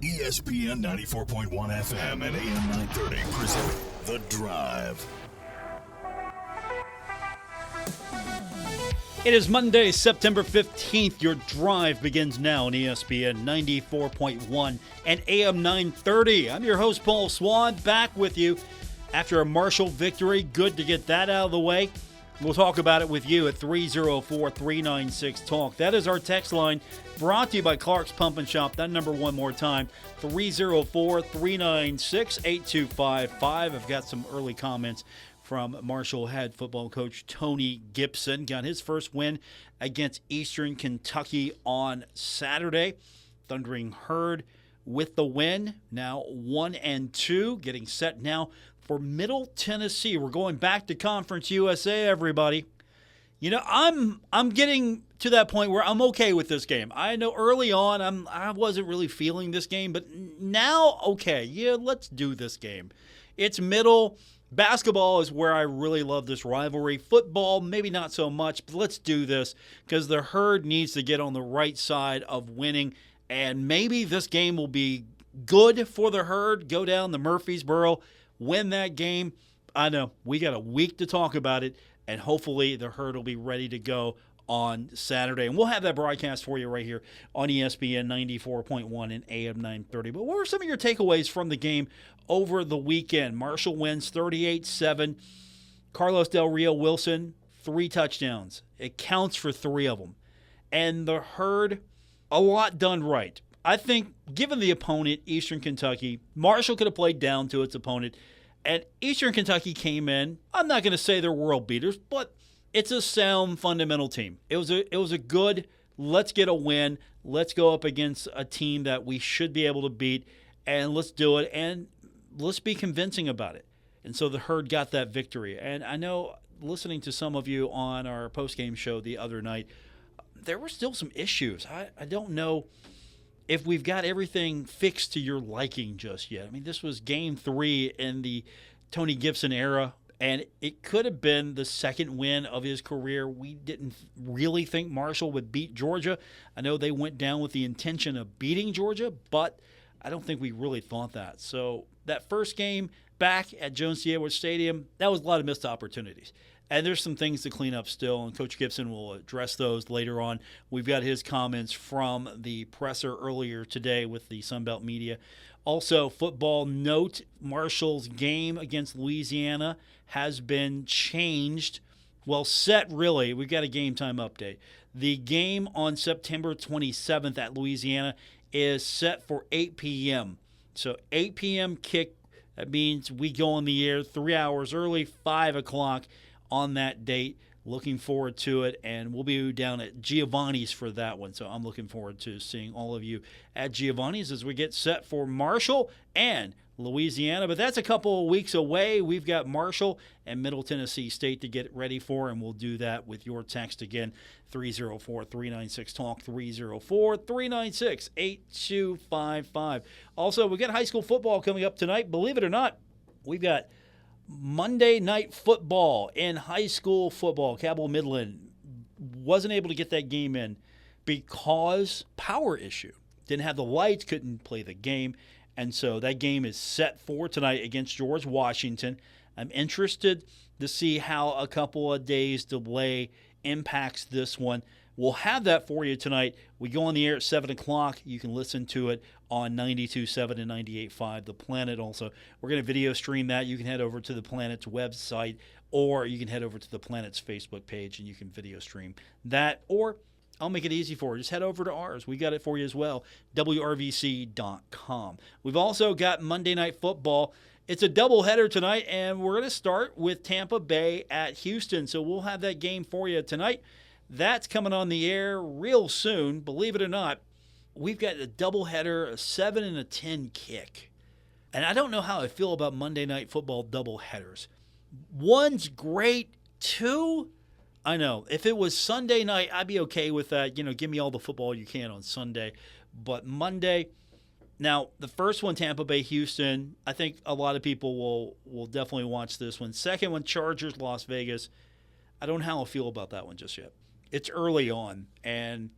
ESPN 94.1 FM and AM 930 present The Drive. It is Monday, September 15th. Your drive begins now on ESPN 94.1 and AM 930. I'm your host, Paul Swann, back with you after a Marshall victory. Good to get that out of the way. We'll talk about it with you at 304-396-TALK. That is our text line, brought to you by Clark's Pump and Shop. That number one more time, 304-396-8255. I've got some early comments from Marshall head football coach Tony Gibson. Got his first win against Eastern Kentucky on Saturday. Thundering Herd with the win, now 1-2, getting set now for Middle Tennessee. We're going back to Conference USA, everybody. You know, I'm getting to that point where I'm okay with this game. I know early on I wasn't really feeling this game, but now, okay, yeah, let's do this game. It's Middle. Basketball is where I really love this rivalry. Football, maybe not so much, but let's do this because the Herd needs to get on the right side of winning, and maybe this game will be good for the Herd. Go down to Murfreesboro, win that game. I know we got a week to talk about it, and hopefully the Herd will be ready to go on Saturday. And we'll have that broadcast for you right here on ESPN 94.1 and AM 930. But what were some of your takeaways from the game over the weekend? Marshall wins 38-7. Carlos Del Rio Wilson, 3 touchdowns. It counts for 3 of them. And the Herd, a lot done right. I think, given the opponent, Eastern Kentucky, Marshall could have played down to its opponent. And Eastern Kentucky came in, I'm not going to say they're world beaters, but it's a sound fundamental team. It was a good, let's get a win. Let's go up against a team that we should be able to beat, and let's do it, and let's be convincing about it. And so the Herd got that victory. And I know, listening to some of you on our postgame show the other night, there were still some issues. I don't know if we've got everything fixed to your liking just yet. I mean, this was game 3 in the Tony Gibson era, and it could have been the second win of his career. We didn't really think Marshall would beat Georgia. I know they went down with the intention of beating Georgia, but I don't think we really thought that. So that first game back at Jones C. Edwards Stadium, that was a lot of missed opportunities. And there's some things to clean up still, and Coach Gibson will address those later on. We've got his comments from the presser earlier today with the Sunbelt Media. Also, football note, Marshall's game against Louisiana has been changed. Well, set really. We've got a game time update. The game on September 27th at Louisiana is set for 8 p.m. So 8 p.m. kick. That means we go on the air 3 hours early, 5 o'clock on that date. Looking forward to it, and we'll be down at Giovanni's for that one. So I'm looking forward to seeing all of you at Giovanni's as we get set for Marshall and Louisiana. But that's a couple of weeks away. We've got Marshall and Middle Tennessee State to get ready for, and we'll do that with your text again, 304-396-TALK, 304-396-8255. Also, we've got high school football coming up tonight. Believe it or not, we've got Monday Night Football in high school football. Cabell Midland wasn't able to get that game in because power issue. Didn't have the lights, couldn't play the game. And so that game is set for tonight against George Washington. I'm interested to see how a couple of days delay impacts this one. We'll have that for you tonight. We go on the air at 7 o'clock. You can listen to it on 92.7 and 98.5 The Planet also. We're going to video stream that. You can head over to The Planet's website, or you can head over to The Planet's Facebook page, and you can video stream that. Or I'll make it easy for you. Just head over to ours. We got it for you as well, WRVC.com. We've also got Monday Night Football. It's a doubleheader tonight, and we're going to start with Tampa Bay at Houston. So we'll have that game for you tonight. That's coming on the air real soon. Believe it or not, we've got a doubleheader, a 7 and a 10 kick. And I don't know how I feel about Monday Night Football doubleheaders. One's great. 2, I know. If it was Sunday night, I'd be okay with that. You know, give me all the football you can on Sunday. But Monday, now the first one, Tampa Bay, Houston, I think a lot of people will definitely watch this one. Second one, Chargers, Las Vegas. I don't know how I feel about that one just yet. It's early on, and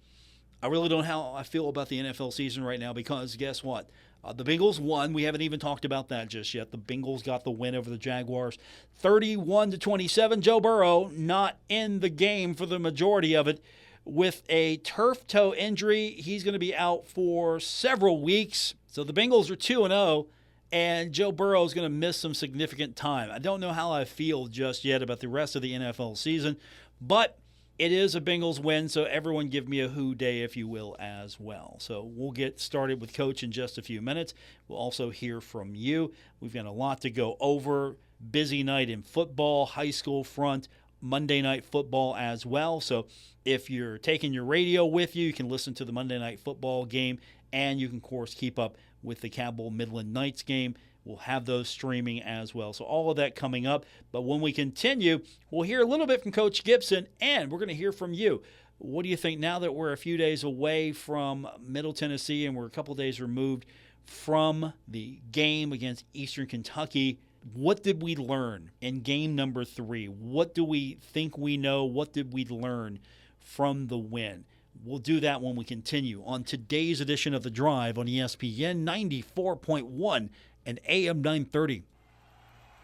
I really don't know how I feel about the NFL season right now because guess what? The Bengals won. We haven't even talked about that just yet. The Bengals got the win over the Jaguars, 31-27. Joe Burrow not in the game for the majority of it with a turf toe injury. He's going to be out for several weeks. So the Bengals are 2-0, and Joe Burrow is going to miss some significant time. I don't know how I feel just yet about the rest of the NFL season, but it is a Bengals win, so everyone give me a who day, if you will, as well. So we'll get started with Coach in just a few minutes. We'll also hear from you. We've got a lot to go over. Busy night in football, high school front, Monday Night Football as well. So if you're taking your radio with you, you can listen to the Monday Night Football game, and you can, of course, keep up with the Cabell Midland Knights game. We'll have those streaming as well. So all of that coming up. But when we continue, we'll hear a little bit from Coach Gibson, and we're going to hear from you. What do you think now that we're a few days away from Middle Tennessee and we're a couple days removed from the game against Eastern Kentucky? What did we learn in game number 3? What do we think we know? What did we learn from the win? We'll do that when we continue on today's edition of The Drive on ESPN 94.1 and AM 930.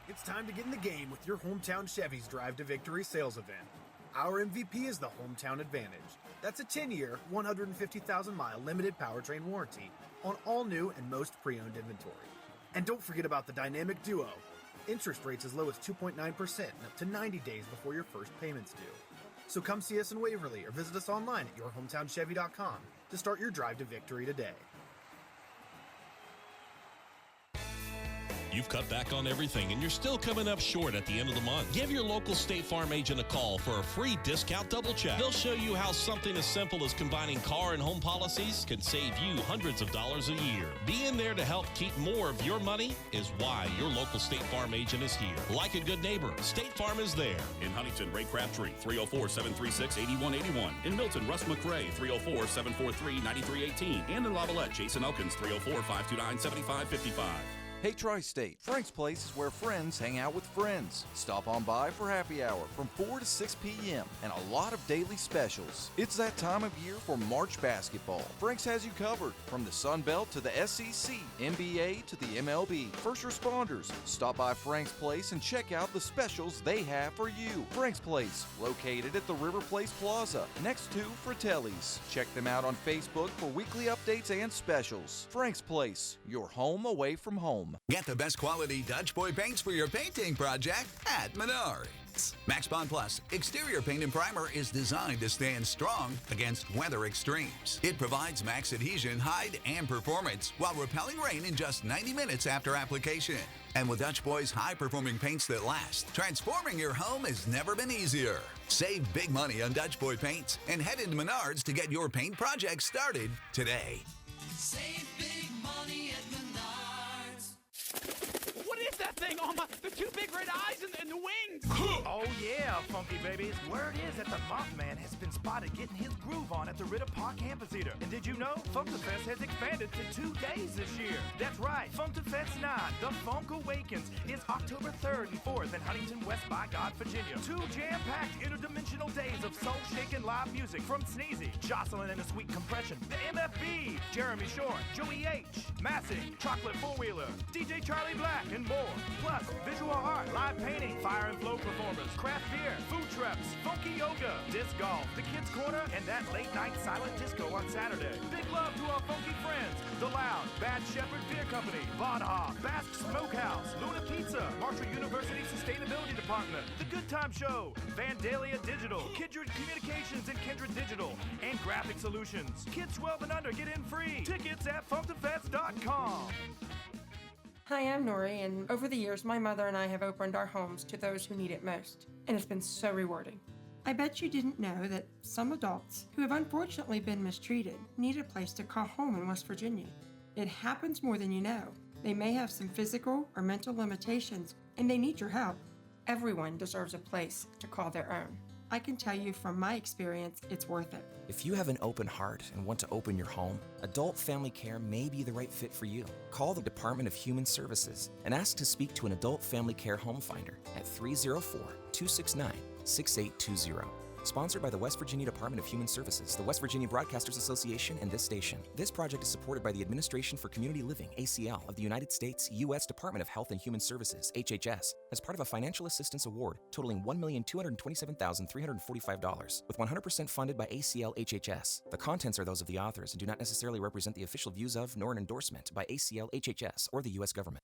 It's time to get in the game with your hometown Chevy's Drive to Victory sales event. Our MVP is the Hometown Advantage. That's a 10-year, 150,000-mile limited powertrain warranty on all new and most pre-owned inventory. And don't forget about the Dynamic Duo. Interest rates as low as 2.9% and up to 90 days before your first payment's due. So come see us in Waverly or visit us online at yourhometownchevy.com to start your drive to victory today. You've cut back on everything and you're still coming up short at the end of the month. Give your local State Farm agent a call for a free discount double check. They'll show you how something as simple as combining car and home policies can save you hundreds of dollars a year. Being there to help keep more of your money is why your local State Farm agent is here. Like a good neighbor, State Farm is there. In Huntington, Ray Crabtree, 304-736-8181. In Milton, Russ McRae, 304-743-9318. And in Lavallette, Jason Elkins, 304-529-7555. Hey Tri-State, Frank's Place is where friends hang out with friends. Stop on by for happy hour from 4 to 6 p.m. and a lot of daily specials. It's that time of year for March basketball. Frank's has you covered from the Sun Belt to the SEC, NBA to the MLB. First responders, stop by Frank's Place and check out the specials they have for you. Frank's Place, located at the River Place Plaza, next to Fratelli's. Check them out on Facebook for weekly updates and specials. Frank's Place, your home away from home. Get the best quality Dutch Boy paints for your painting project at Menards. Max Bond Plus exterior paint and primer is designed to stand strong against weather extremes. It provides max adhesion, hide, and performance while repelling rain in just 90 minutes after application. And with Dutch Boy's high-performing paints that last, transforming your home has never been easier. Save big money on Dutch Boy paints and head into Menards to get your paint project started today. Save big money at Menards. What is that thing? Oh my, the two big red eyes and the wings. Oh yeah, funky babies. Word is that the Mothman has been spotted getting his groove on at the Ritter Park Amphitheater. And did you know Funkafest has expanded to 2 days this year? That's right, Funkafest 9, The Funk Awakens, is October 3rd and 4th in Huntington, West by God, Virginia. 2 jam-packed interdimensional days of soul-shaking live music from Sneezy, Jocelyn and the Sweet Compression, the MFB, Jeremy Shore, Joey H, Massey, Chocolate Four-Wheeler, DJ Charlie Black, and more. Plus, visual art, live painting, fire and flow performers, craft beer, food trucks, funky yoga, disc golf, the Kids Corner, and that late-night silent disco on Saturday. Big love to our funky friends, The Loud, Bad Shepherd Beer Company, Bonhoff, Basque Smokehouse, Luna Pizza, Marshall University Sustainability Department, The Good Time Show, Vandalia Digital, Kindred Communications and Kindred Digital, and Graphic Solutions. Kids 12 and under get in free. Tickets at funkafest.com. Hi, I'm Nori, and over the years, my mother and I have opened our homes to those who need it most, and it's been so rewarding. I bet you didn't know that some adults who have unfortunately been mistreated need a place to call home in West Virginia. It happens more than you know. They may have some physical or mental limitations, and they need your help. Everyone deserves a place to call their own. I can tell you from my experience, it's worth it. If you have an open heart and want to open your home, Adult Family Care may be the right fit for you. Call the Department of Human Services and ask to speak to an Adult Family Care Home Finder at 304-269-6820. Sponsored by the West Virginia Department of Human Services, the West Virginia Broadcasters Association, and this station. This project is supported by the Administration for Community Living, ACL, of the United States U.S. Department of Health and Human Services, HHS, as part of a financial assistance award totaling $1,227,345, with 100% funded by ACL HHS. The contents are those of the authors and do not necessarily represent the official views of nor an endorsement by ACL HHS or the U.S. government.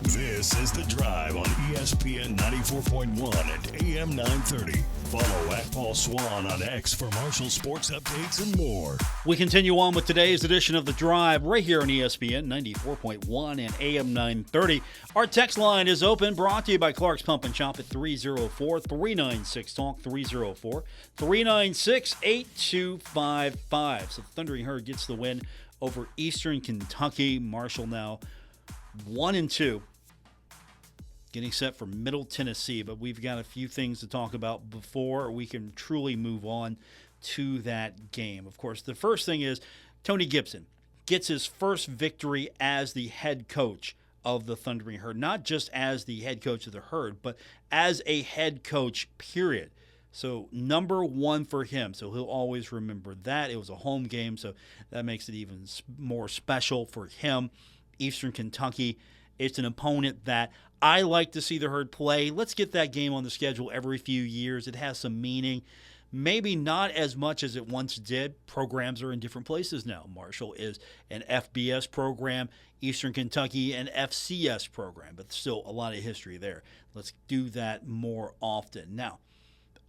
This is The Drive on ESPN 94.1 and AM 930. Follow at Paul Swann on X for Marshall sports updates and more. We continue on with today's edition of The Drive right here on ESPN 94.1 and AM 930. Our text line is open, brought to you by Clark's Pump and Shop at 304-396-TALK, 304-396-8255. So the Thundering Herd gets the win over Eastern Kentucky. Marshall now 1-2. Getting set for Middle Tennessee, but we've got a few things to talk about before we can truly move on to that game. Of course, the first thing is Tony Gibson gets his first victory as the head coach of the Thundering Herd, not just as the head coach of the Herd, but as a head coach, period. So number one for him, so he'll always remember that. It was a home game, so that makes it even more special for him. Eastern Kentucky, it's an opponent that I like to see the Herd play. Let's get that game on the schedule every few years. It has some meaning. Maybe not as much as it once did. Programs are in different places now. Marshall is an FBS program, Eastern Kentucky an FCS program, but still a lot of history there. Let's do that more often. Now,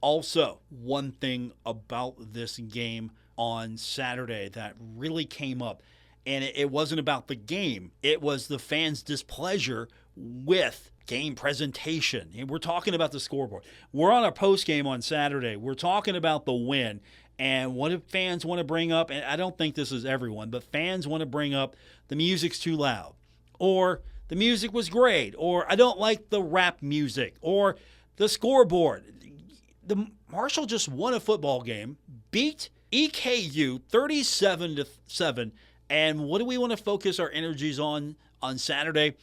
also, one thing about this game on Saturday that really came up, and it wasn't about the game. It was the fans' displeasure with game presentation. And we're talking about the scoreboard. We're on a post game on Saturday. We're talking about the win. And what do fans want to bring up? And I don't think this is everyone, but fans want to bring up the music's too loud, or the music was great, or I don't like the rap music, or the scoreboard. The Marshall just won a football game, beat EKU 37-7. And what do we want to focus our energies on Saturday?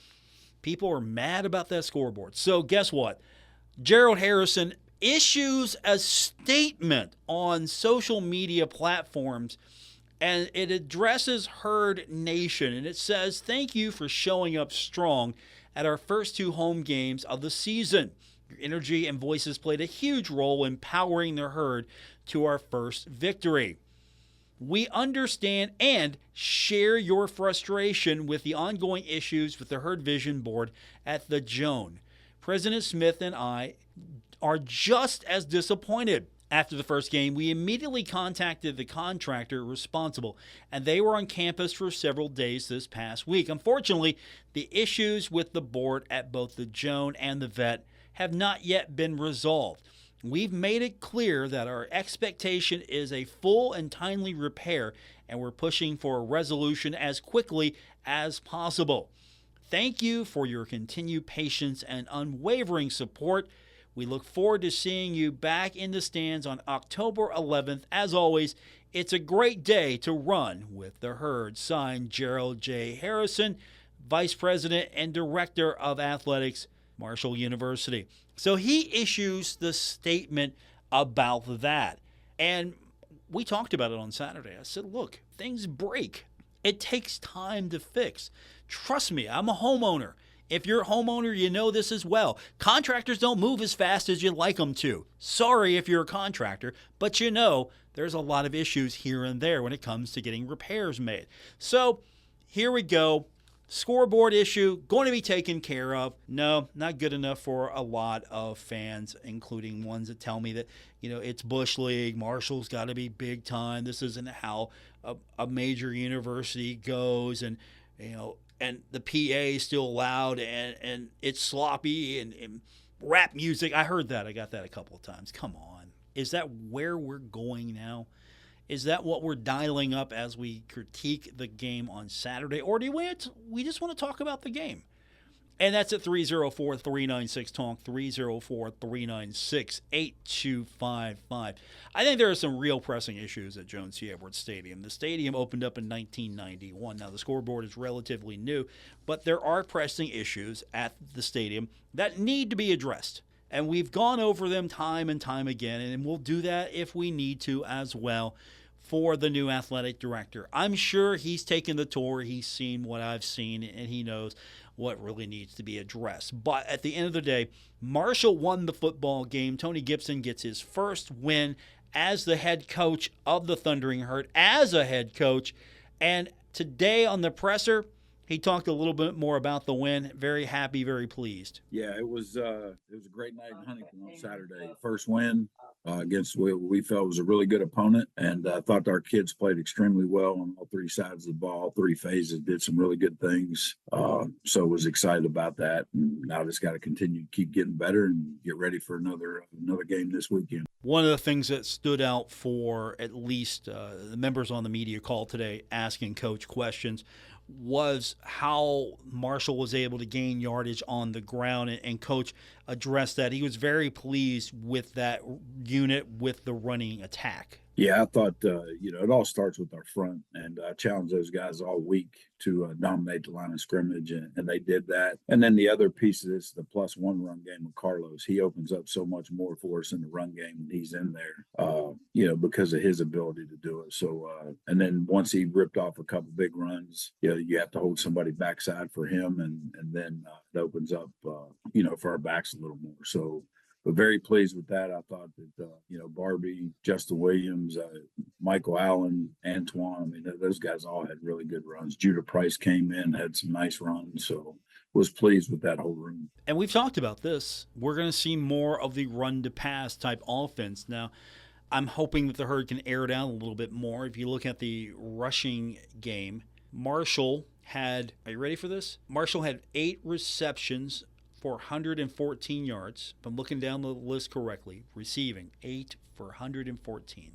People are mad about that scoreboard. So guess what? Gerald Harrison issues a statement on social media platforms, and it addresses Herd Nation. And it says, "Thank you for showing up strong at our first two home games of the season. Your energy and voices played a huge role in powering the Herd to our first victory. We understand and share your frustration with the ongoing issues with the Herd Vision Board at the Joan. President Smith and I are just as disappointed. After the first game, we immediately contacted the contractor responsible, and they were on campus for several days this past week. Unfortunately, the issues with the board at both the Joan and the Vet have not yet been resolved. We've made it clear that our expectation is a full and timely repair, and we're pushing for a resolution as quickly as possible. Thank you for your continued patience and unwavering support. We look forward to seeing you back in the stands on October 11th. As always, it's a great day to run with the Herd." Signed, Gerald J. Harrison, Vice President and Director of Athletics, Marshall University. So he issues the statement about that. And we talked about it on Saturday. I said, look, things break. It takes time to fix. Trust me, I'm a homeowner. If you're a homeowner, you know this as well. Contractors don't move as fast as you'd like them to. Sorry if you're a contractor, but you know there's a lot of issues here and there when it comes to getting repairs made. So here we go. Scoreboard issue going to be taken care of. No, not good enough for a lot of fans, including ones that tell me that, it's Bush League. Marshall's got to be big time. This isn't how a major university goes, and and the PA is still loud, and it's sloppy, and rap music. I heard that. I got that a couple of times. Come on. Is that where we're going now? Is that what we're dialing up as we critique the game on Saturday? Or do we just want to talk about the game? And that's at 304-396-TALK, 304-396-8255. I think there are some real pressing issues at Jones C. Edwards Stadium. The stadium opened up in 1991. Now, the scoreboard is relatively new, but there are pressing issues at the stadium that need to be addressed. And we've gone over them time and time again, and we'll do that if we need to as well for the new athletic director. I'm sure he's taken the tour, he's seen what I've seen, and he knows what really needs to be addressed. But at the end of the day, Marshall won the football game. Tony Gibson gets his first win as the head coach of the Thundering Herd, as a head coach. And today on the presser, he talked a little bit more about the win. Very happy, very pleased. Yeah, it was a great night in Huntington on Saturday. First win against what we felt was a really good opponent, and I thought our kids played extremely well on all three sides of the ball, three phases, did some really good things. So was excited about that. And now just got to continue to keep getting better and get ready for another game this weekend. One of the things that stood out for at least the members on the media call today asking Coach questions was how Marshall was able to gain yardage on the ground, and Coach addressed that. He was very pleased with that unit with the running attack. Yeah, I thought, it all starts with our front, and I challenged those guys all week to dominate the line of scrimmage, and they did that. And then the other piece of this, the +1 run game with Carlos, he opens up so much more for us in the run game when he's in there, because of his ability to do it. So, and then once he ripped off a couple big runs, you have to hold somebody backside for him, and then it opens up, for our backs a little more. So, but very pleased with that. I thought that, Barbie, Justin Williams, Michael Allen, Antoine, those guys all had really good runs. Judah Price came in, had some nice runs. So was pleased with that whole room. And we've talked about this. We're going to see more of the run-to-pass type offense. Now, I'm hoping that the Herd can air it out a little bit more. If you look at the rushing game, Marshall had, are you ready for this? Marshall had 8 receptions for 114 yards. If I'm looking down the list correctly, receiving 8 for 114.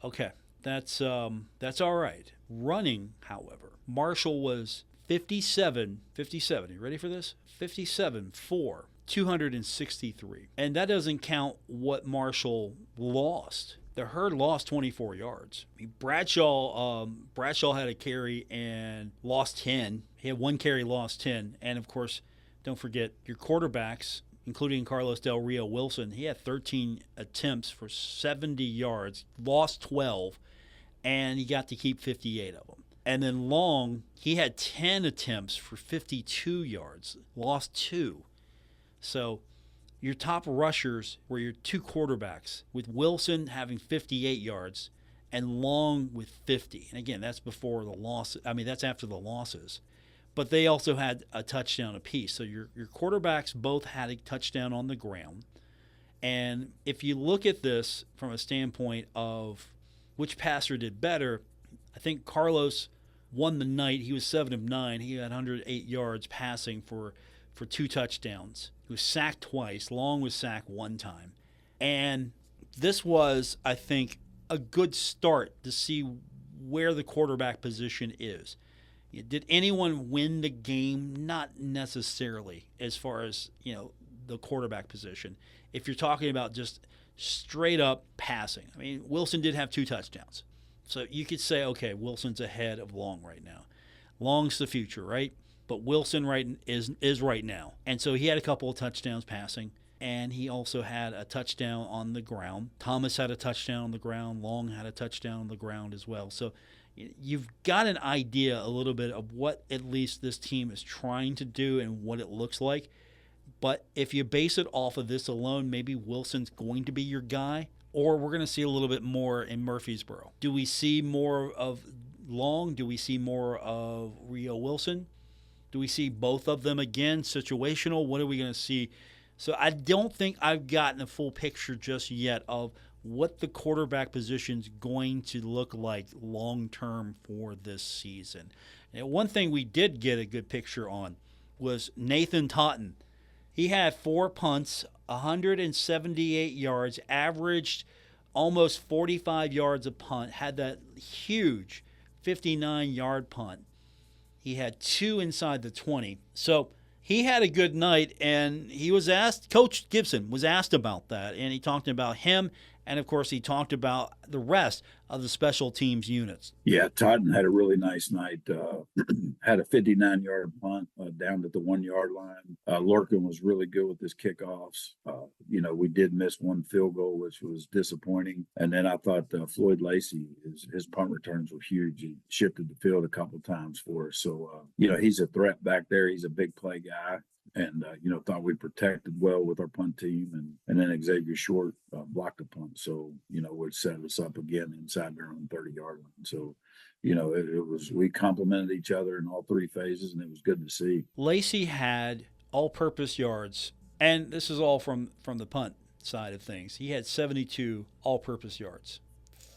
Okay, that's all right. Running, however, Marshall was 57. You ready for this? 57 for 263. And that doesn't count what Marshall lost. The Herd lost 24 yards. Bradshaw had a carry and lost 10. He had 1 carry, lost 10. And, of course, don't forget your quarterbacks, including Carlos Del Rio Wilson. He had 13 attempts for 70 yards, lost 12, and he got to keep 58 of them. And then Long, he had 10 attempts for 52 yards, lost 2. So your top rushers were your 2 quarterbacks, with Wilson having 58 yards and Long with 50. And again, that's before the loss. That's after the losses. But they also had a touchdown apiece. So your quarterbacks both had a touchdown on the ground. And if you look at this from a standpoint of which passer did better, I think Carlos won the night. He was 7 of 9. He had 108 yards passing for 2 touchdowns. He was sacked twice. Long was sacked 1 time. And this was, I think, a good start to see where the quarterback position is. Did anyone win the game? Not necessarily, as far as, the quarterback position. If you're talking about just straight up passing. Wilson did have 2 touchdowns. So you could say, okay, Wilson's ahead of Long right now. Long's the future, right? But Wilson is right now. And so he had a couple of touchdowns passing, and he also had a touchdown on the ground. Thomas had a touchdown on the ground. Long had a touchdown on the ground as well. So you've got an idea a little bit of what at least this team is trying to do and what it looks like. But if you base it off of this alone, maybe Wilson's going to be your guy, or we're going to see a little bit more in Murfreesboro. Do we see more of Long? Do we see more of Rio Wilson? Do we see both of them again? Situational? What are we going to see? So I don't think I've gotten a full picture just yet of what the quarterback position's going to look like long-term for this season. And one thing we did get a good picture on was Nathan Totten. He had 4 punts, 178 yards, averaged almost 45 yards a punt, had that huge 59-yard punt. He had 2 inside the 20. So he had a good night, and he was asked, Coach Gibson was asked about that, and he talked about him, and of course he talked about the rest of the special teams units. Yeah, Totten had a really nice night. Had a 59-yard punt down at the 1-yard line. Lorcan was really good with his kickoffs. We did miss one field goal, which was disappointing. And then I thought Floyd Lacey, his punt returns were huge. He shifted the field a couple times for us. So, he's a threat back there. He's a big play guy. And, thought we protected well with our punt team. And then Xavier Short blocked the punt. So, would set us up again inside their own 30-yard line. So, we complimented each other in all three phases, and it was good to see. Lacey had all-purpose yards, and this is all from the punt side of things. He had 72 all-purpose yards.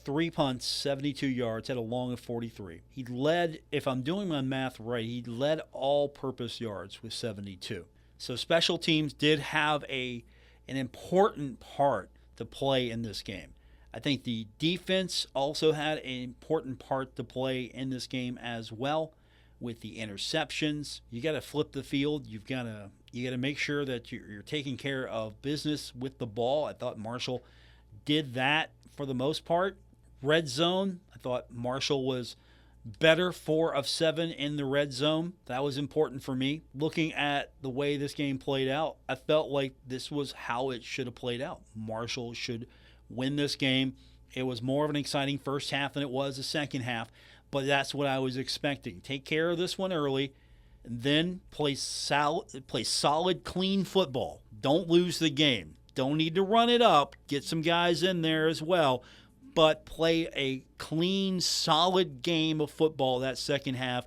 3 punts, 72 yards, had a long of 43. He led, if I'm doing my math right, he led all-purpose yards with 72. So special teams did have an important part to play in this game. I think the defense also had an important part to play in this game as well with the interceptions. You got to flip the field. You got to make sure that you're taking care of business with the ball. I thought Marshall did that for the most part. Red zone, I thought Marshall was better, 4 of 7 in the red zone. That was important for me. Looking at the way this game played out, I felt like this was how it should have played out. Marshall should win this game. It was more of an exciting first half than it was the second half, but that's what I was expecting. Take care of this one early, and then play solid, clean football. Don't lose the game. Don't need to run it up. Get some guys in there as well, but play a clean, solid game of football that second half.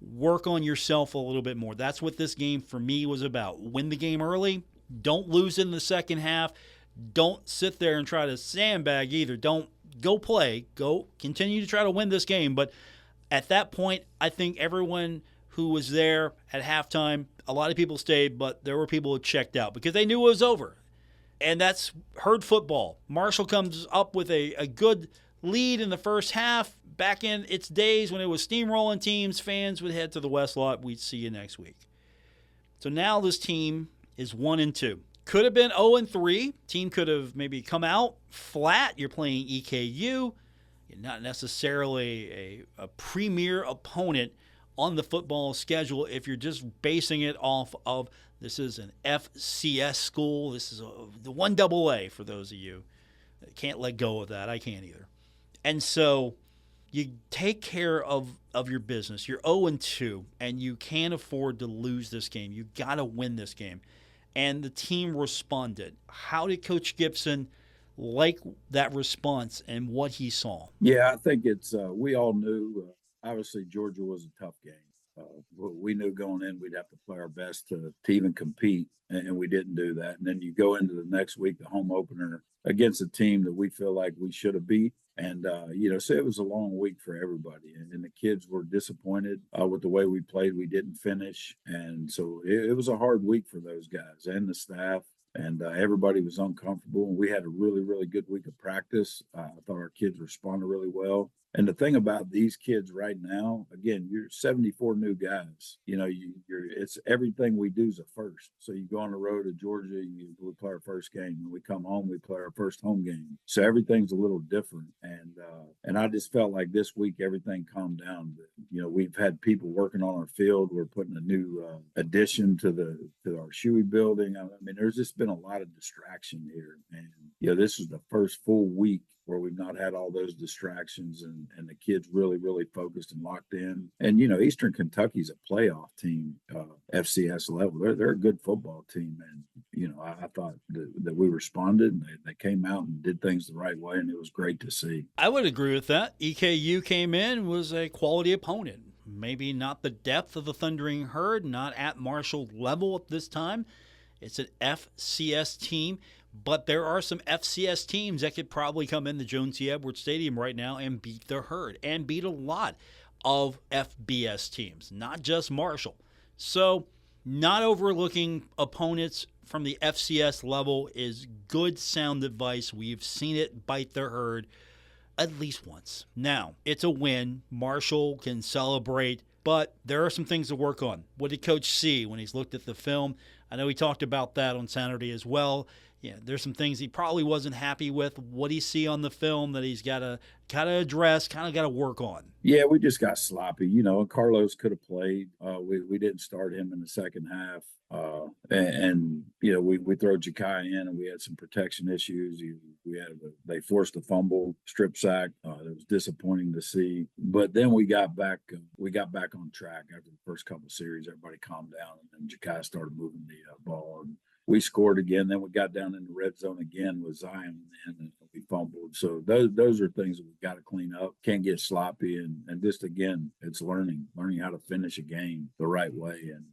Work on yourself a little bit more. That's what this game for me was about. Win the game early. Don't lose in the second half. Don't sit there and try to sandbag either. Don't go play. Go continue to try to win this game. But at that point, I think everyone who was there at halftime, a lot of people stayed, but there were people who checked out because they knew it was over. And that's herd football. Marshall comes up with a good lead in the first half. Back in its days when it was steamrolling teams, fans would head to the West Lot. We'd see you next week. So now this team is 1-2. Could have been 0-3. Team could have maybe come out flat. You're playing EKU. You're not necessarily a premier opponent on the football schedule if you're just basing it off of this is an FCS school. This is the 1AA for those of you that can't let go of that. I can't either. And so you take care of your business. You're 0-2, and you can't afford to lose this game. You got to win this game. And the team responded. How did Coach Gibson like that response and what he saw? Yeah, I think it's we all knew, obviously, Georgia was a tough game. We knew going in we'd have to play our best to even compete, and we didn't do that. And then you go into the next week, the home opener, against a team that we feel like we should have beat. And, so it was a long week for everybody. And the kids were disappointed with the way we played. We didn't finish. And so it was a hard week for those guys and the staff. And everybody was uncomfortable. And we had a really, really good week of practice. I thought our kids responded really well. And the thing about these kids right now, again, you're 74 new guys. It's everything we do is a first. So you go on the road to Georgia, we play our first game. When we come home, we play our first home game. So everything's a little different. And I just felt like this week everything calmed down. We've had people working on our field. We're putting a new addition to our Shuey building. I mean, there's just been a lot of distraction here. And this is the first full week where we've not had all those distractions and the kids really, really focused and locked in. And, Eastern Kentucky's a playoff team, FCS level. They're a good football team. And, I thought that we responded and they came out and did things the right way. And it was great to see. I would agree with that. EKU came in, was a quality opponent. Maybe not the depth of the Thundering Herd, not at Marshall level at this time. It's an FCS team. But there are some FCS teams that could probably come in the Jones C. Edwards Stadium right now and beat the Herd and beat a lot of FBS teams, not just Marshall. So not overlooking opponents from the FCS level is good, sound advice. We've seen it bite the Herd at least once. Now, it's a win. Marshall can celebrate but there are some things to work on. What did Coach see when he's looked at the film? I know he talked about that on Saturday as well. Yeah, there's some things he probably wasn't happy with. What do you see on the film that he's got to kind of address, kind of got to work on? Yeah, we just got sloppy. You know, Carlos could have played. We didn't start him in the second half. And you know, we throw Ja'Kai in, and we had some protection issues. They forced a fumble, strip sack. It was disappointing to see. But then we got back on track after the first couple of series. Everybody calmed down, and Ja'Kai started moving the ball. And we scored again. Then we got down in the red zone again with Zion, and we fumbled. So those are things that we've got to clean up. Can't get sloppy, and just again, it's learning how to finish a game the right way. And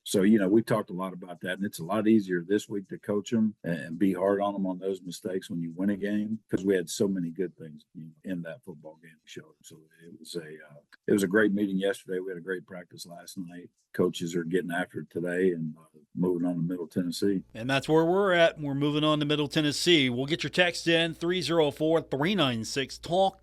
so you know, we talked a lot about that, and it's a lot easier this week to coach them and be hard on them on those mistakes when you win a game, because we had so many good things in that football game we showed. So it was a great meeting yesterday. We had a great practice last night. Coaches are getting after it today and moving on to Middle Tennessee. And that's where we're at. We're moving on to Middle Tennessee. We'll get your text in 304-396-TALK,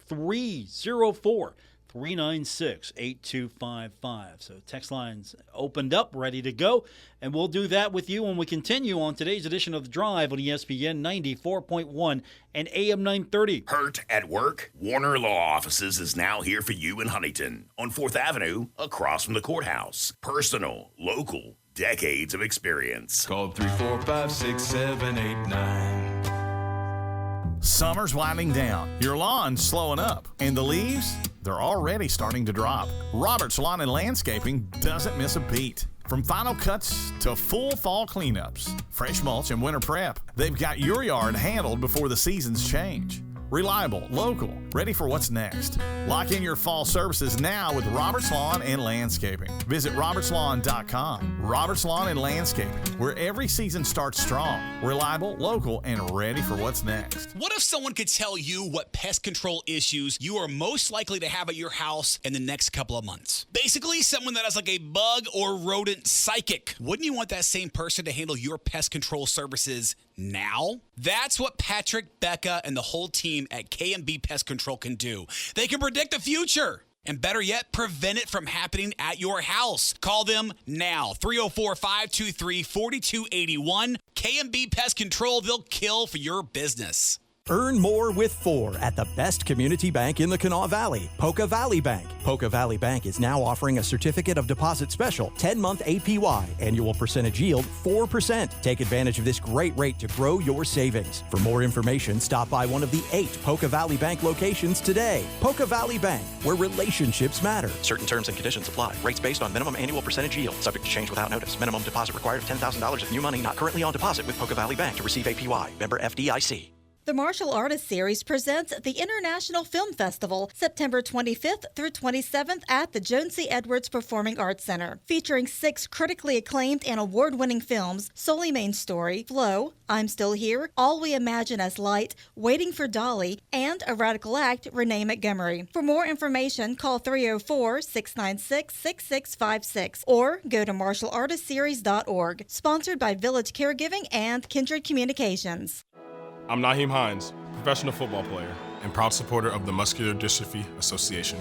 304-396-8255. So text lines opened up, ready to go. And we'll do that with you when we continue on today's edition of The Drive on ESPN 94.1 and AM 930. Hurt at work? Warner Law Offices is now here for you in Huntington on 4th Avenue, across from the courthouse. Personal, local, decades of experience. Call 345-6789. Summer's winding down, your lawn's slowing up, and the leaves, they're already starting to drop. Robert's Lawn and Landscaping doesn't miss a beat. From final cuts to full fall cleanups, fresh mulch and winter prep, they've got your yard handled before the seasons change. Reliable, local, ready for what's next. Lock in your fall services now with Robert's Lawn and Landscaping. Visit robertslawn.com. Robert's Lawn and Landscaping, where every season starts strong, reliable, local, and ready for what's next. What if someone could tell you what pest control issues you are most likely to have at your house in the next couple of months? Basically, someone that has like a bug or rodent psychic. Wouldn't you want that same person to handle your pest control services now? That's what Patrick, Becca, and the whole team at K&B Pest Control can do. They can predict the future. And better yet, prevent it from happening at your house. Call them now. 304-523-4281. K&B Pest Control, they'll kill for your business. Earn more with 4 at the best community bank in the Kanawha Valley, Poca Valley Bank. Poca Valley Bank is now offering a certificate of deposit special, 10-month APY, annual percentage yield 4%. Take advantage of this great rate to grow your savings. For more information, stop by one of the 8 Poca Valley Bank locations today. Poca Valley Bank, where relationships matter. Certain terms and conditions apply. Rates based on minimum annual percentage yield, subject to change without notice. Minimum deposit required of $10,000 of new money not currently on deposit with Poca Valley Bank to receive APY. Member FDIC. The Martial Artists Series presents the International Film Festival, September 25th through 27th at the Joan C. Edwards Performing Arts Center. Featuring 6 critically acclaimed and award-winning films, Sully Main Story, Flow, I'm Still Here, All We Imagine as Light, Waiting for Dolly, and A Radical Act, Renee Montgomery. For more information, call 304-696-6656 or go to martialartistseries.org. Sponsored by Village Caregiving and Kindred Communications. I'm Naheem Hines, professional football player and proud supporter of the Muscular Dystrophy Association.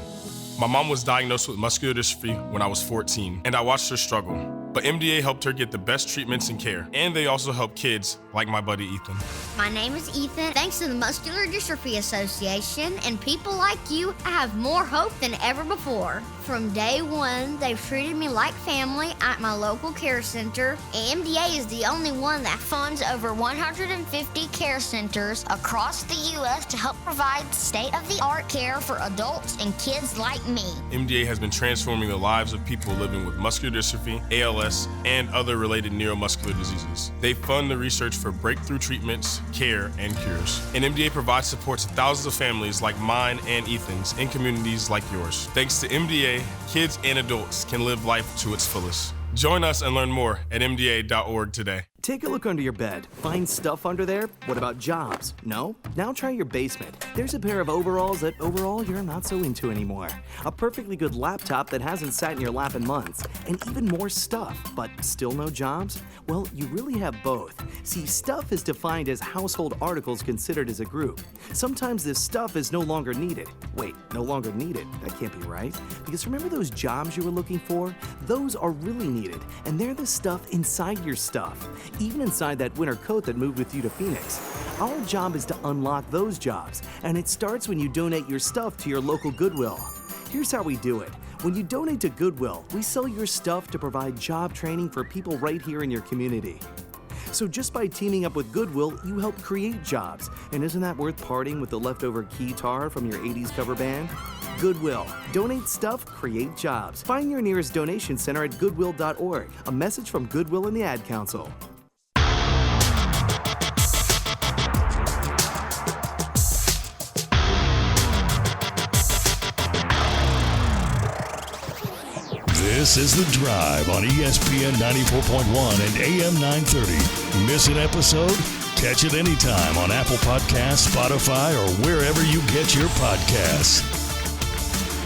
My mom was diagnosed with muscular dystrophy when I was 14, and I watched her struggle. But MDA helped her get the best treatments and care, and they also help kids like my buddy Ethan. My name is Ethan. Thanks to the Muscular Dystrophy Association and people like you, I have more hope than ever before. From day one, they've treated me like family at my local care center. MDA is the only one that funds over 150 care centers across the U.S. to help provide state-of-the-art care for adults and kids like me. MDA has been transforming the lives of people living with muscular dystrophy, ALS, and other related neuromuscular diseases. They fund the research for breakthrough treatments, care, and cures. And MDA provides support to thousands of families like mine and Ethan's in communities like yours. Thanks to MDA, kids and adults can live life to its fullest. Join us and learn more at MDA.org today. Take a look under your bed. Find stuff under there? What about jobs? No? Now try your basement. There's a pair of overalls that overall you're not so into anymore. A perfectly good laptop that hasn't sat in your lap in months. And even more stuff, but still no jobs? Well, you really have both. See, stuff is defined as household articles considered as a group. Sometimes this stuff is no longer needed. Wait, no longer needed? That can't be right. Because remember those jobs you were looking for? Those are really needed, and they're the stuff inside your stuff. Even inside that winter coat that moved with you to Phoenix. Our job is to unlock those jobs, and it starts when you donate your stuff to your local Goodwill. Here's how we do it. When you donate to Goodwill, we sell your stuff to provide job training for people right here in your community. So just by teaming up with Goodwill, you help create jobs. And isn't that worth parting with the leftover keytar from your 80s cover band? Goodwill. Donate stuff, create jobs. Find your nearest donation center at goodwill.org. A message from Goodwill and the Ad Council. This is The Drive on ESPN 94.1 and AM 930. Miss an episode? Catch it anytime on Apple Podcasts, Spotify, or wherever you get your podcasts.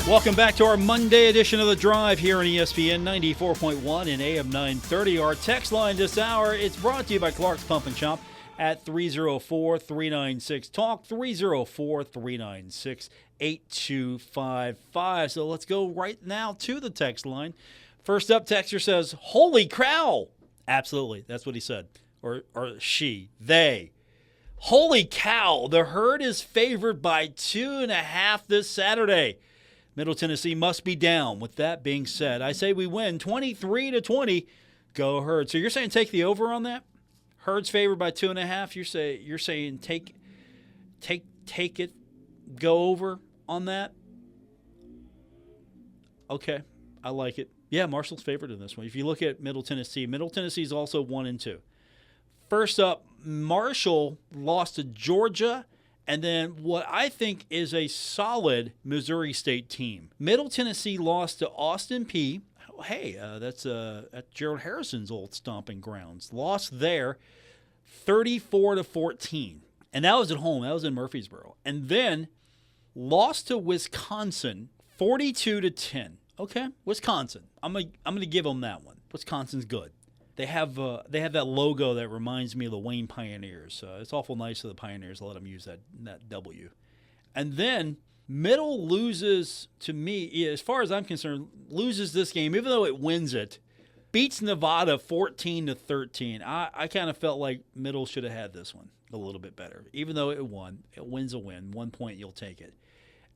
Welcome back to our Monday edition of The Drive here on ESPN 94.1 and AM 930. Our text line this hour, it's brought to you by Clark's Pump and Shop at 304-396-TALK, 304-396-8255. So let's go right now to the text line. First up, texter says, holy cow. Absolutely, that's what he said. Or she, they. Holy cow, the Herd is favored by 2.5 this Saturday. Middle Tennessee must be down. With that being said, I say we win 23-20. Go Herd. So you're saying take the over on that? Herd's favored by 2.5. You're saying take it, go over on that. Okay, I like it. Yeah, Marshall's favored in this one. If you look at Middle Tennessee is also 1-2. First up, Marshall lost to Georgia, and then what I think is a solid Missouri State team. Middle Tennessee lost to Austin Peay. Hey, that's at Gerald Harrison's old stomping grounds. Lost there 34-14. And that was at home. That was in Murfreesboro. And then lost to Wisconsin 42-10. Okay, Wisconsin. I'm gonna give them that one. Wisconsin's good. They have that logo that reminds me of the Wayne Pioneers. It's awful nice of the Pioneers to let them use that W. And then Middle loses, to me, as far as I'm concerned, loses this game, even though it wins it, beats Nevada 14-13. I kind of felt like Middle should have had this one a little bit better. Even though it won, it wins a win. 1 point, you'll take it.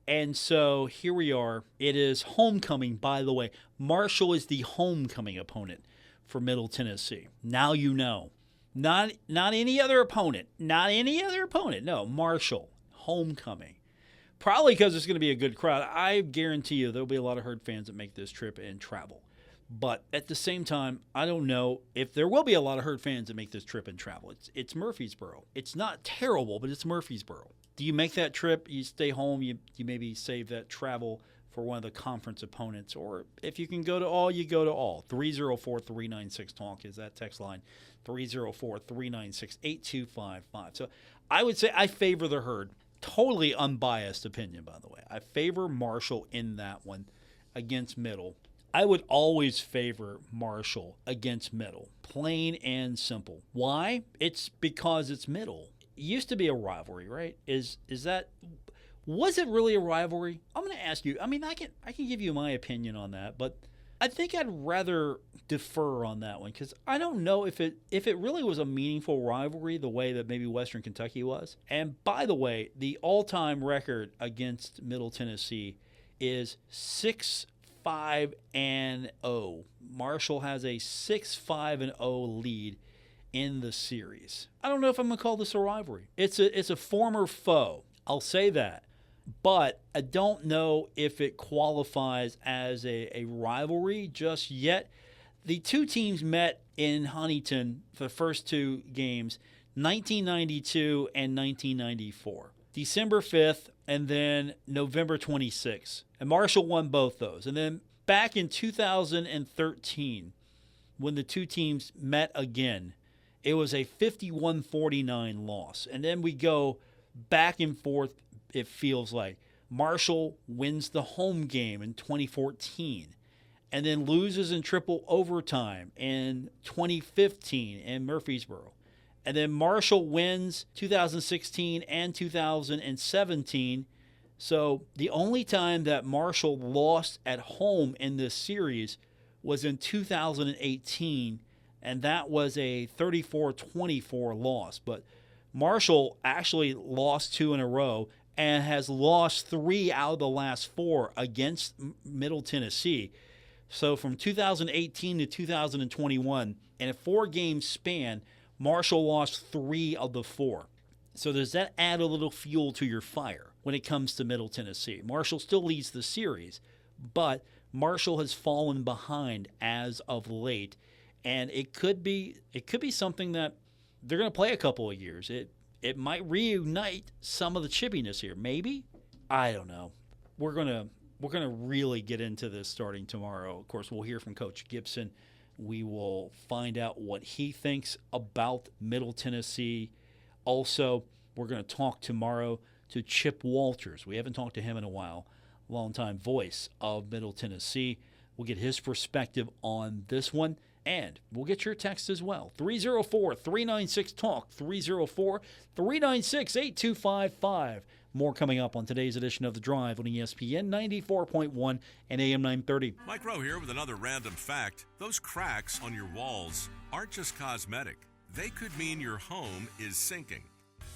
And so here we are. It is homecoming, by the way. Marshall is the homecoming opponent for Middle Tennessee. Now you know. Not any other opponent. Not any other opponent. No, Marshall, homecoming. Probably because it's going to be a good crowd. I guarantee you there'll be a lot of Herd fans that make this trip and travel. But at the same time, I don't know if there will be a lot of Herd fans that make this trip and travel. It's Murfreesboro. It's not terrible, but it's Murfreesboro. Do you make that trip? You stay home. You maybe save that travel for one of the conference opponents. Or if you can go to all, you go to all. 304-396-TALK is that text line. 304-396-8255. So I would say I favor the Herd. Totally unbiased opinion, by the way. I favor Marshall in that one against Middle. I would always favor Marshall against Middle. Plain and simple. Why? It's because it's Middle. It used to be a rivalry, right? Was it really a rivalry? I'm going to ask you. I mean, I can give you my opinion on that, but I think I'd rather defer on that one because I don't know if it really was a meaningful rivalry the way that maybe Western Kentucky was. And by the way, the all-time record against Middle Tennessee is 6-5-0. Marshall has a 6-5-0 lead in the series. I don't know if I'm going to call this a rivalry. It's a former foe. I'll say that. But I don't know if it qualifies as a rivalry just yet. The two teams met in Huntington for the first two games, 1992 and 1994. December 5th and then November 26th. And Marshall won both those. And then back in 2013, when the two teams met again it was a 51-49 loss. And then we go back and forth, it feels like. Marshall wins the home game in 2014 and then loses in triple overtime in 2015 in Murfreesboro. And then Marshall wins 2016 and 2017. So the only time that Marshall lost at home in this series was in 2018, and that was a 34-24 loss. But Marshall actually lost 2 in a row and has lost 3 out of the last 4 against Middle Tennessee. So from 2018 to 2021, in a 4-game span, Marshall lost 3 of the 4. So does that add a little fuel to your fire when it comes to Middle Tennessee? Marshall still leads the series, but Marshall has fallen behind as of late, and it could be something that they're going to play a couple of years. It might reunite some of the chippiness here. Maybe? I don't know. We're gonna really get into this starting tomorrow. Of course, we'll hear from Coach Gibson. We will find out what he thinks about Middle Tennessee. Also, we're going to talk tomorrow to Chip Walters. We haven't talked to him in a while. Longtime voice of Middle Tennessee. We'll get his perspective on this one. And we'll get your text as well. 304-396-TALK, 304-396-8255. More coming up on today's edition of The Drive on ESPN 94.1 and AM 930. Mike Rowe here with another random fact. Those cracks on your walls aren't just cosmetic. They could mean your home is sinking.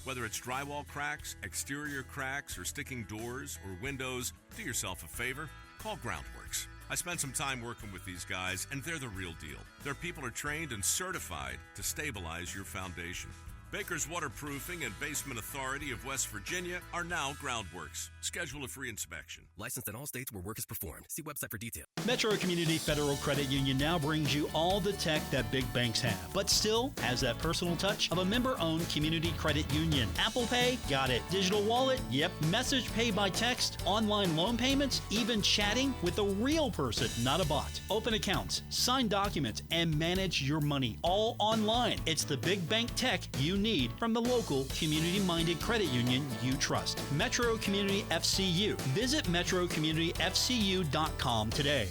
Whether it's drywall cracks, exterior cracks, or sticking doors or windows, do yourself a favor. Call Groundworks. I spent some time working with these guys, and they're the real deal. Their people are trained and certified to stabilize your foundation. Baker's Waterproofing and Basement Authority of West Virginia are now Groundworks. Schedule a free inspection. Licensed in all states where work is performed. See website for details. Metro Community Federal Credit Union now brings you all the tech that big banks have, but still has that personal touch of a member-owned community credit union. Apple Pay? Got it. Digital wallet? Yep. Message pay by text, online loan payments, even chatting with a real person, not a bot. Open accounts, sign documents, and manage your money all online. It's the big bank tech you need from the local community-minded credit union you trust. Metro Community FCU. Visit metrocommunityfcu.com today.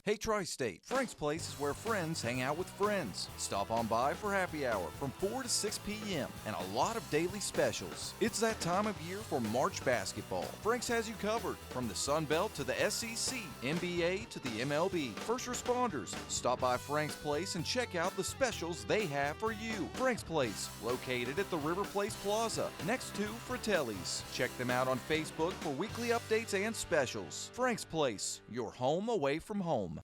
Hey Tri-State, Frank's Place is where friends hang out with friends. Stop on by for happy hour from 4 to 6 p.m. and a lot of daily specials. It's that time of year for March basketball. Frank's has you covered from the Sun Belt to the SEC, NBA to the MLB. First responders, stop by Frank's Place and check out the specials they have for you. Frank's Place, located at the River Place Plaza, next to Fratelli's. Check them out on Facebook for weekly updates and specials. Frank's Place, your home away from home.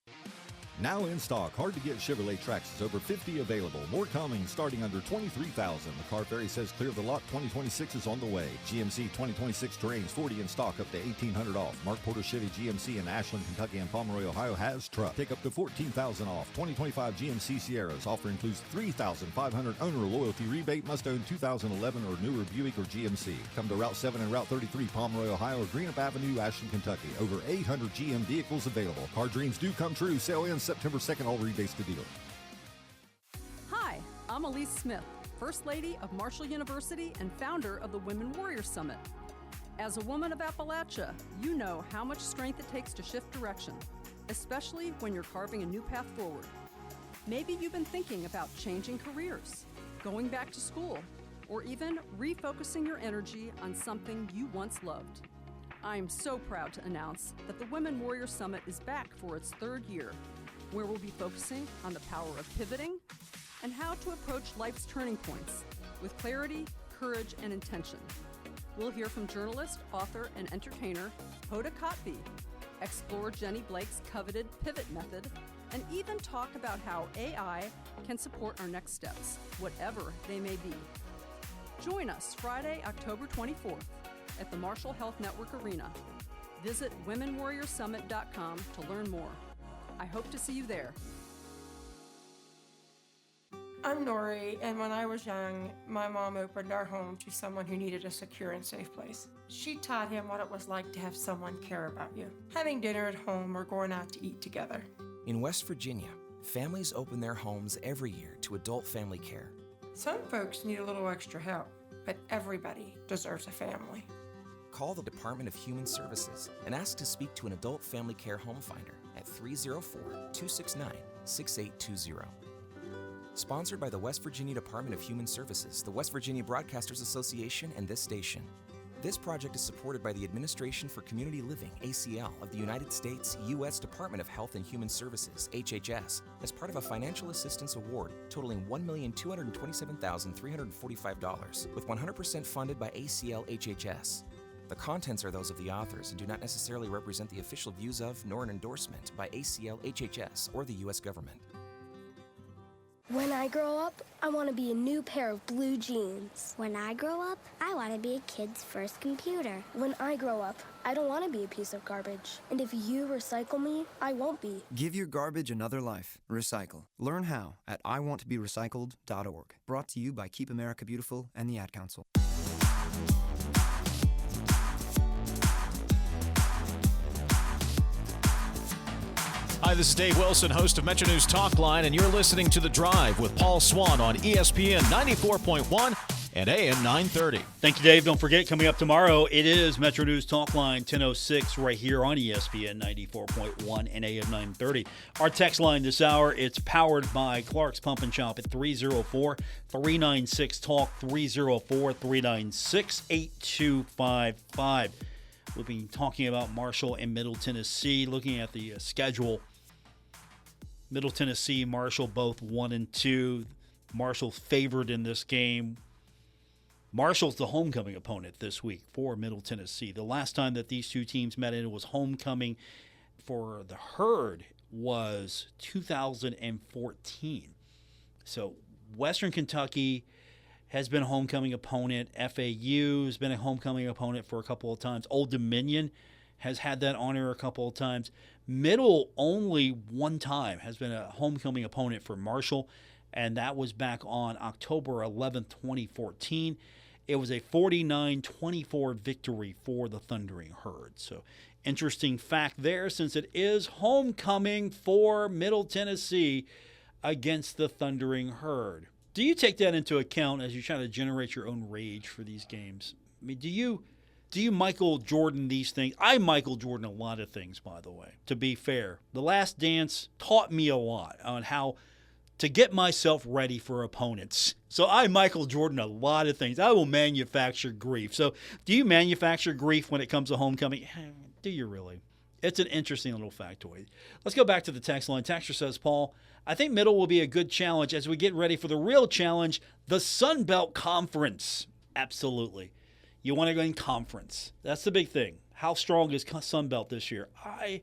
Now in stock, hard-to-get Chevrolet Trax is over 50 available. More coming, starting under $23,000. The Car Ferry says clear the lot. 2026 is on the way. GMC 2026 Terrains 40 in stock, up to $1,800 off. Mark Porter Chevy GMC in Ashland, Kentucky and Pomeroy, Ohio has truck. Take up to $14,000 off. 2025 GMC Sierras. Offer includes $3,500 owner loyalty rebate. Must own 2011 or newer Buick or GMC. Come to Route 7 and Route 33, Pomeroy, Ohio, or Greenup Avenue, Ashland, Kentucky. Over 800 GM vehicles available. Car dreams do come true. Sale ends September 2nd, all rebates to dealer. Hi, I'm Elise Smith, First Lady of Marshall University and founder of the Women Warrior Summit. As a woman of Appalachia, you know how much strength it takes to shift direction, especially when you're carving a new path forward. Maybe you've been thinking about changing careers, going back to school, or even refocusing your energy on something you once loved. I am so proud to announce that the Women Warrior Summit is back for its 3rd year, where we'll be focusing on the power of pivoting and how to approach life's turning points with clarity, courage, and intention. We'll hear from journalist, author, and entertainer Hoda Kotb, explore Jenny Blake's coveted pivot method, and even talk about how AI can support our next steps, whatever they may be. Join us Friday, October 24th at the Marshall Health Network Arena. Visit womenwarriorsummit.com to learn more. I hope to see you there. I'm Nori, and when I was young, my mom opened our home to someone who needed a secure and safe place. She taught him what it was like to have someone care about you, having dinner at home or going out to eat together. In West Virginia, families open their homes every year to adult family care. Some folks need a little extra help, but everybody deserves a family. Call the Department of Human Services and ask to speak to an adult family care home finder at 304-269-6820. Sponsored by the West Virginia Department of Human Services, the West Virginia Broadcasters Association, and this station. This project is supported by the Administration for Community Living, ACL, of the United States, U.S. Department of Health and Human Services, HHS, as part of a financial assistance award totaling $1,227,345, with 100% funded by ACL HHS. The contents are those of the authors and do not necessarily represent the official views of, nor an endorsement by ACL HHS or the U.S. government. When I grow up, I want to be a new pair of blue jeans. When I grow up, I want to be a kid's first computer. When I grow up, I don't want to be a piece of garbage. And if you recycle me, I won't be. Give your garbage another life. Recycle. Learn how at iwanttoberecycled.org. Brought to you by Keep America Beautiful and the Ad Council. Hi, this is Dave Wilson, host of Metro News Talkline, and you're listening to The Drive with Paul Swann on ESPN 94.1 and AM 930. Thank you, Dave. Don't forget, coming up tomorrow, it is Metro News Talkline 10:06 right here on ESPN 94.1 and AM 930. Our text line this hour, it's powered by Clark's Pump and Shop at 304-396-TALK, 304-396-8255. We'll be talking about Marshall and Middle Tennessee, looking at the schedule. Middle Tennessee, Marshall, both 1-2. Marshall favored in this game. Marshall's the homecoming opponent this week for Middle Tennessee. The last time that these two teams met, and it was homecoming for the Herd, was 2014. So Western Kentucky has been a homecoming opponent. FAU has been a homecoming opponent for a couple of times. Old Dominion has had that honor a couple of times. Middle only one time has been a homecoming opponent for Marshall, and that was back on October 11th, 2014. It was a 49-24 victory for the Thundering Herd. So interesting fact there, since it is homecoming for Middle Tennessee against the Thundering Herd. Do you take that into account as you try to generate your own rage for these games? I mean, do you Michael Jordan these things? I Michael Jordan a lot of things, by the way, to be fair. The Last Dance taught me a lot on how to get myself ready for opponents. So I Michael Jordan a lot of things. I will manufacture grief. So do you manufacture grief when it comes to homecoming? Do you really? It's an interesting little factoid. Let's go back to the text line. Texter says, Paul, I think Middle will be a good challenge as we get ready for the real challenge, the Sun Belt Conference. Absolutely. You want to go in conference. That's the big thing. How strong is Sun Belt this year? I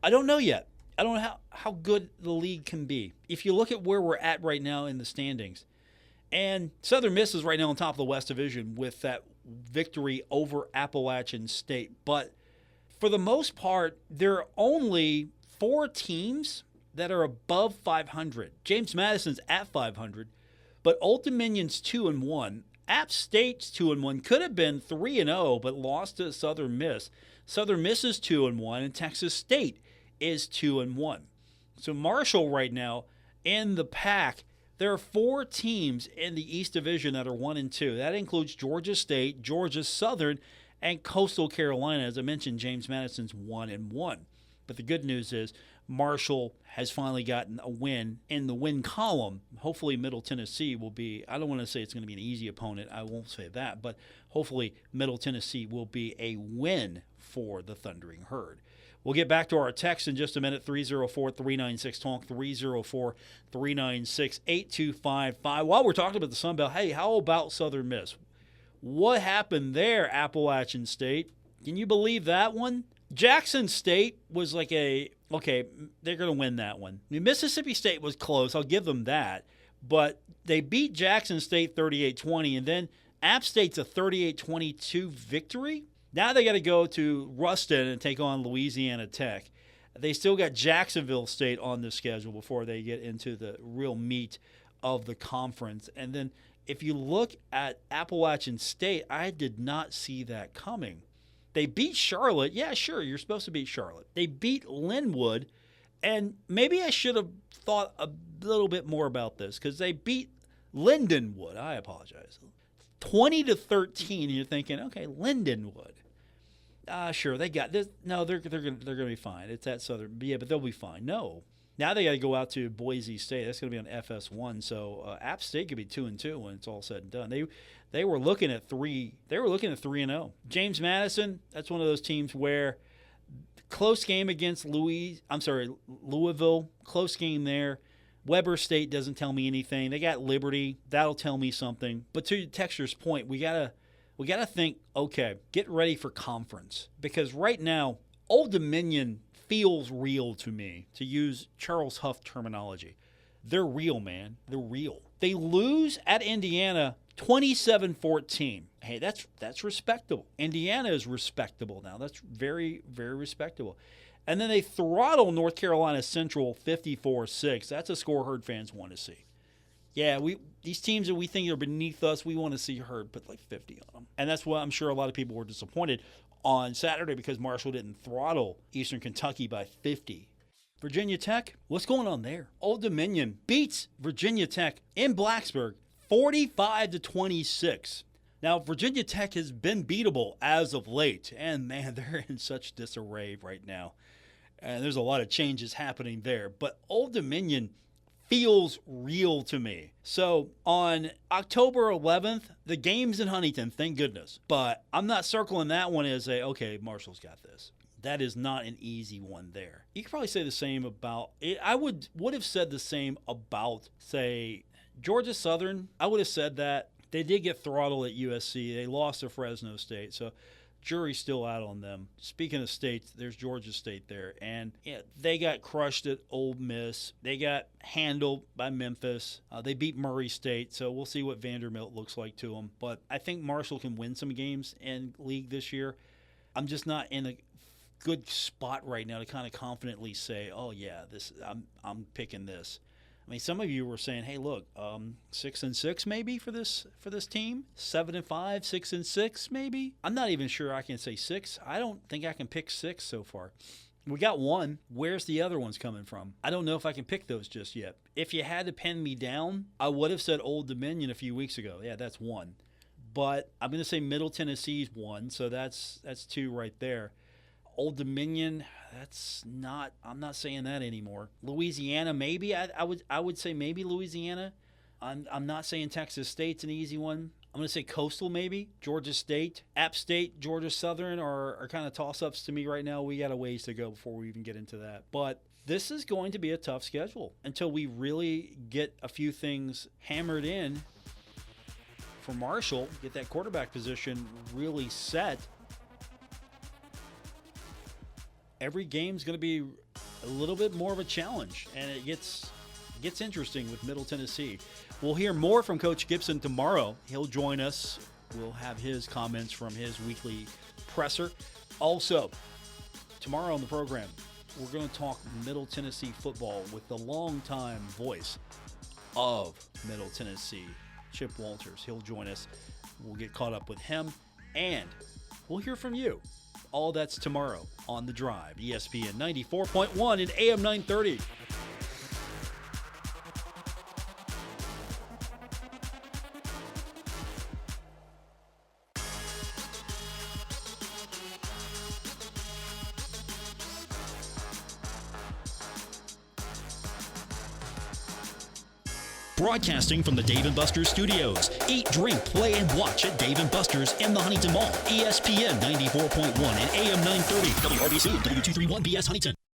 don't know yet. I don't know how good the league can be. If you look at where we're at right now in the standings, and Southern Miss is right now on top of the West Division with that victory over Appalachian State. But for the most part, there are only 4 teams that are above 500. James Madison's at 500, but Old Dominion's 2-1. App State's 2-1. Could have been 3-0, but lost to Southern Miss. Southern Miss is 2-1, and Texas State is 2-1. So Marshall right now in the pack, there are 4 teams in the East Division that are 1-2. That includes Georgia State, Georgia Southern, and Coastal Carolina. As I mentioned, James Madison's 1-1. But the good news is Marshall has finally gotten a win in the win column. Hopefully Middle Tennessee will be, I don't want to say it's going to be an easy opponent. I won't say that. But hopefully Middle Tennessee will be a win for the Thundering Herd. We'll get back to our text in just a minute, 304-396-TALK, 304-396-8255. While we're talking about the Sun Belt, hey, how about Southern Miss? What happened there, Appalachian State? Can you believe that one? Jackson State was like they're going to win that one. Mississippi State was close. I'll give them that. But they beat Jackson State 38-20, and then App State's a 38-22 victory. Now they got to go to Ruston and take on Louisiana Tech. They still got Jacksonville State on the schedule before they get into the real meat of the conference. And then if you look at Appalachian State, I did not see that coming. They beat Charlotte. Yeah, sure, you're supposed to beat Charlotte. They beat Linwood, and maybe I should have thought a little bit more about this because they beat Lindenwood, I apologize. 20-13, and you're thinking, okay, Lindenwood. Sure, they got this. No, they're gonna be fine. It's at Southern, yeah, but they'll be fine. No, now they got to go out to Boise State. That's gonna be on FS1. So App State could be 2-2 when it's all said and done. They were looking at 3. They were looking at 3-0. James Madison. That's one of those teams where close game against Louisville. Close game there. Weber State doesn't tell me anything. They got Liberty. That'll tell me something. But to Texter's point, we gotta think, okay, get ready for conference. Because right now, Old Dominion feels real to me, to use Charles Huff terminology. They're real, man. They're real. They lose at Indiana 27-14. Hey, that's respectable. Indiana is respectable now. That's very, very respectable. And then they throttle North Carolina Central 54-6. That's a score Herd fans want to see. Yeah, these teams that we think are beneath us, we want to see Herd put like 50 on them. And that's why I'm sure a lot of people were disappointed on Saturday because Marshall didn't throttle Eastern Kentucky by 50. Virginia Tech, what's going on there? Old Dominion beats Virginia Tech in Blacksburg 45-26. Now, Virginia Tech has been beatable as of late, and man, they're in such disarray right now. And there's a lot of changes happening there. But Old Dominion feels real to me. So on October 11th, the game's in Huntington, thank goodness. But I'm not circling that one as okay, Marshall's got this. That is not an easy one there. You could probably say the same about it. I would have said the same about, say, Georgia Southern. I would have said that. They did get throttled at USC. They lost to Fresno State. So jury's still out on them. Speaking of states, there's Georgia State there. And yeah, they got crushed at Ole Miss. They got handled by Memphis. They beat Murray State, so we'll see what Vanderbilt looks like to them. But I think Marshall can win some games in league this year. I'm just not in a good spot right now to kind of confidently say, oh, yeah, I'm picking this. I mean, some of you were saying, "Hey, look, 6-6 maybe for this team. 7-5, 6-6 maybe." I'm not even sure I can say 6. I don't think I can pick 6 so far. We got 1. Where's the other ones coming from? I don't know if I can pick those just yet. If you had to pin me down, I would have said Old Dominion a few weeks ago. Yeah, that's 1. But I'm going to say Middle Tennessee's 1, so that's 2 right there. Old Dominion, I'm not saying that anymore. Louisiana, maybe. I would say maybe Louisiana. I'm not saying Texas State's an easy one. I'm going to say Coastal maybe. Georgia State, App State, Georgia Southern are kind of toss-ups to me right now. We got a ways to go before we even get into that. But this is going to be a tough schedule until we really get a few things hammered in for Marshall, get that quarterback position really set. Every game's going to be a little bit more of a challenge, and it gets interesting with Middle Tennessee. We'll hear more from Coach Gibson tomorrow. He'll join us. We'll have his comments from his weekly presser. Also, tomorrow on the program, we're going to talk Middle Tennessee football with the longtime voice of Middle Tennessee, Chip Walters. He'll join us. We'll get caught up with him, and we'll hear from you. All that's tomorrow on The Drive, ESPN 94.1 and AM 930. Broadcasting from the Dave & Buster's studios. Eat, drink, play, and watch at Dave & Buster's in the Huntington Mall. ESPN 94.1 and AM 930. WRBC, W231BS Huntington.